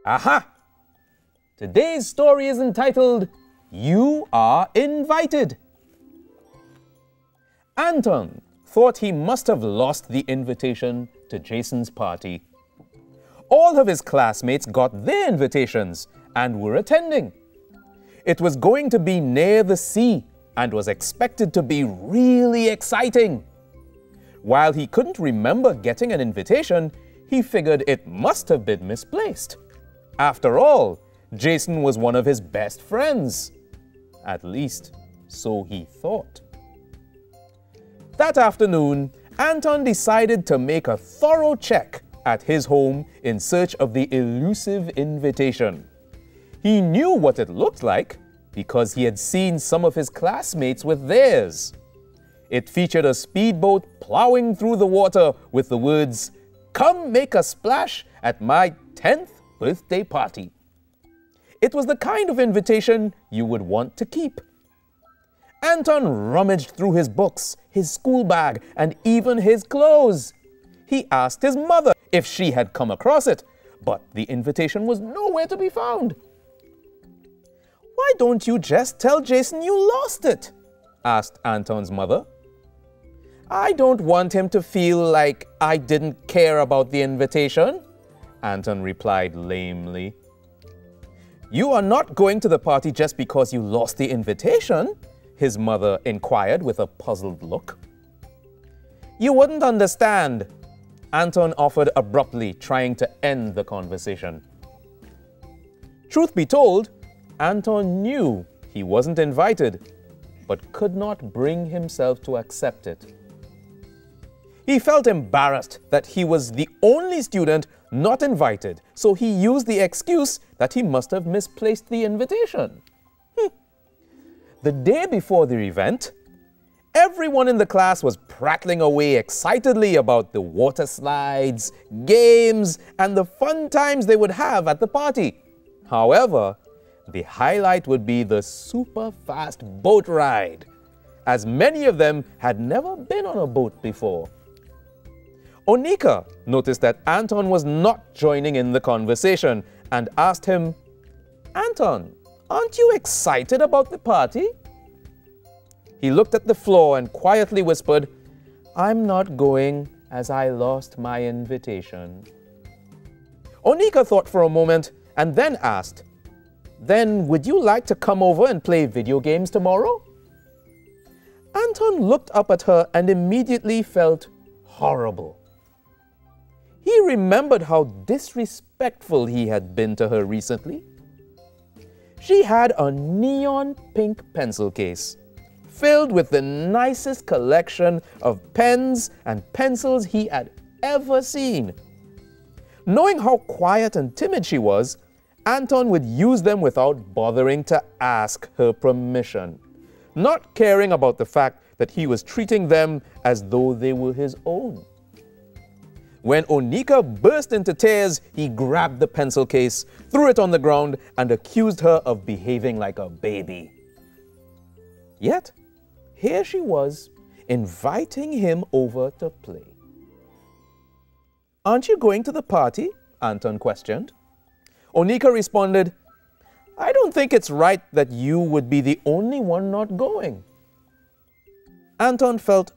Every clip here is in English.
Aha! Today's story is entitled, You Are Invited. Anton thought he must have lost the invitation to Jason's party. All of his classmates got their invitations and were attending. It was going to be near the sea and was expected to be really exciting. While he couldn't remember getting an invitation, he figured it must have been misplaced. After all, Jason was one of his best friends. At least, so he thought. That afternoon, Anton decided to make a thorough check at his home in search of the elusive invitation. He knew what it looked like because he had seen some of his classmates with theirs. It featured a speedboat plowing through the water with the words, "Come make a splash at my 10th birthday party." It was the kind of invitation you would want to keep. Anton rummaged through his books, his school bag, and even his clothes. He asked his mother if she had come across it, but the invitation was nowhere to be found. "Why don't you just tell Jason you lost it?" asked Anton's mother. "I don't want him to feel like I didn't care about the invitation," Anton replied lamely. "You are not going to the party just because you lost the invitation?" his mother inquired with a puzzled look. "You wouldn't understand," Anton offered abruptly, trying to end the conversation. Truth be told, Anton knew he wasn't invited, but could not bring himself to accept it. He felt embarrassed that he was the only student not invited, so he used the excuse that he must have misplaced the invitation. The day before the event, everyone in the class was prattling away excitedly about the water slides, games, and the fun times they would have at the party. However, the highlight would be the super fast boat ride, as many of them had never been on a boat before. Onika noticed that Anton was not joining in the conversation and asked him, "Anton, aren't you excited about the party?" He looked at the floor and quietly whispered, "I'm not going as I lost my invitation." Onika thought for a moment and then asked, "Then would you like to come over and play video games tomorrow?" Anton looked up at her and immediately felt horrible. He remembered how disrespectful he had been to her recently. She had a neon pink pencil case filled with the nicest collection of pens and pencils he had ever seen. Knowing how quiet and timid she was, Anton would use them without bothering to ask her permission, not caring about the fact that he was treating them as though they were his own. When Onika burst into tears, he grabbed the pencil case, threw it on the ground, and accused her of behaving like a baby. Yet, here she was, inviting him over to play. "Aren't you going to the party?" Anton questioned. Onika responded, "I don't think it's right that you would be the only one not going." Anton felt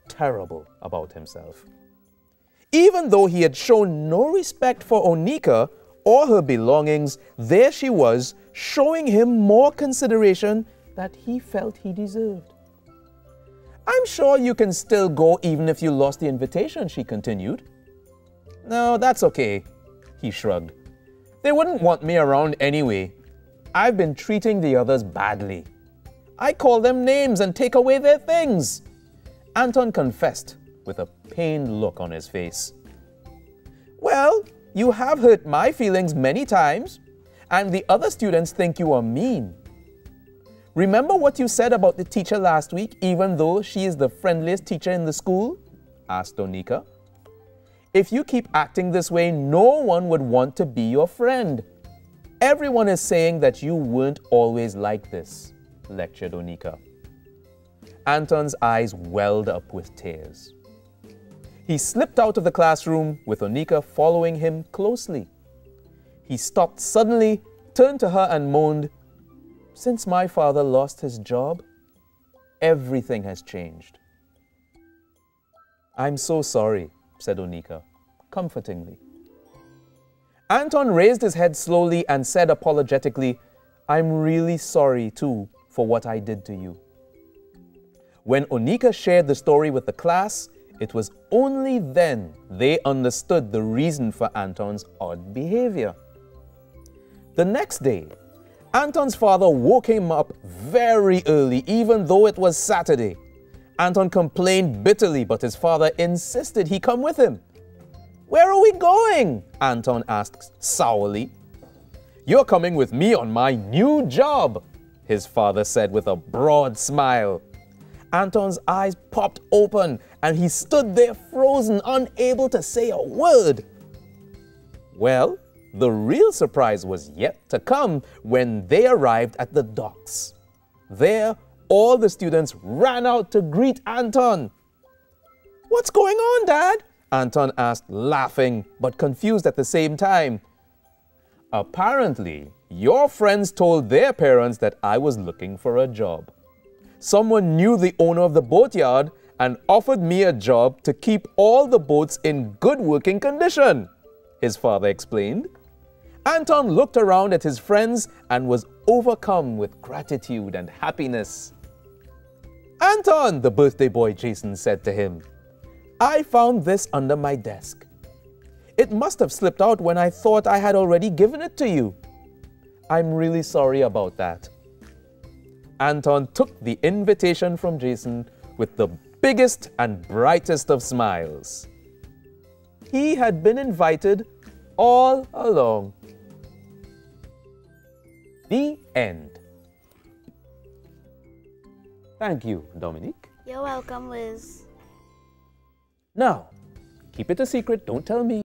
terrible about himself. Even though he had shown no respect for Onika or her belongings, there she was, showing him more consideration that he felt he deserved. "I'm sure you can still go even if you lost the invitation," she continued. "No, that's okay," he shrugged. "They wouldn't want me around anyway. I've been treating the others badly. I call them names and take away their things," Anton confessed with a pained look on his face. "Well, you have hurt my feelings many times, and the other students think you are mean. Remember what you said about the teacher last week, even though she is the friendliest teacher in the school?" asked Onika. "If you keep acting this way, no one would want to be your friend. Everyone is saying that you weren't always like this," lectured Onika. Anton's eyes welled up with tears. He slipped out of the classroom with Onika following him closely. He stopped suddenly, turned to her and moaned, "Since my father lost his job, everything has changed." "I'm so sorry," said Onika, comfortingly. Anton raised his head slowly and said apologetically, "I'm really sorry, too, for what I did to you." When Onika shared the story with the class, it was only then they understood the reason for Anton's odd behavior. The next day, Anton's father woke him up very early, even though it was Saturday. Anton complained bitterly, but his father insisted he come with him. "Where are we going?" Anton asked sourly. "You're coming with me on my new job," his father said with a broad smile. Anton's eyes popped open and he stood there frozen, unable to say a word. Well, the real surprise was yet to come when they arrived at the docks. There, all the students ran out to greet Anton. "What's going on, Dad?" Anton asked, laughing but confused at the same time. "Apparently, your friends told their parents that I was looking for a job. Someone knew the owner of the boatyard and offered me a job to keep all the boats in good working condition," his father explained. Anton looked around at his friends and was overcome with gratitude and happiness. "Anton," the birthday boy Jason said to him, "I found this under my desk. It must have slipped out when I thought I had already given it to you. I'm really sorry about that." Anton took the invitation from Jason with the biggest and brightest of smiles. He had been invited all along. The end. Thank you, Dominique. You're welcome, Wiz. Now, keep it a secret, don't tell me.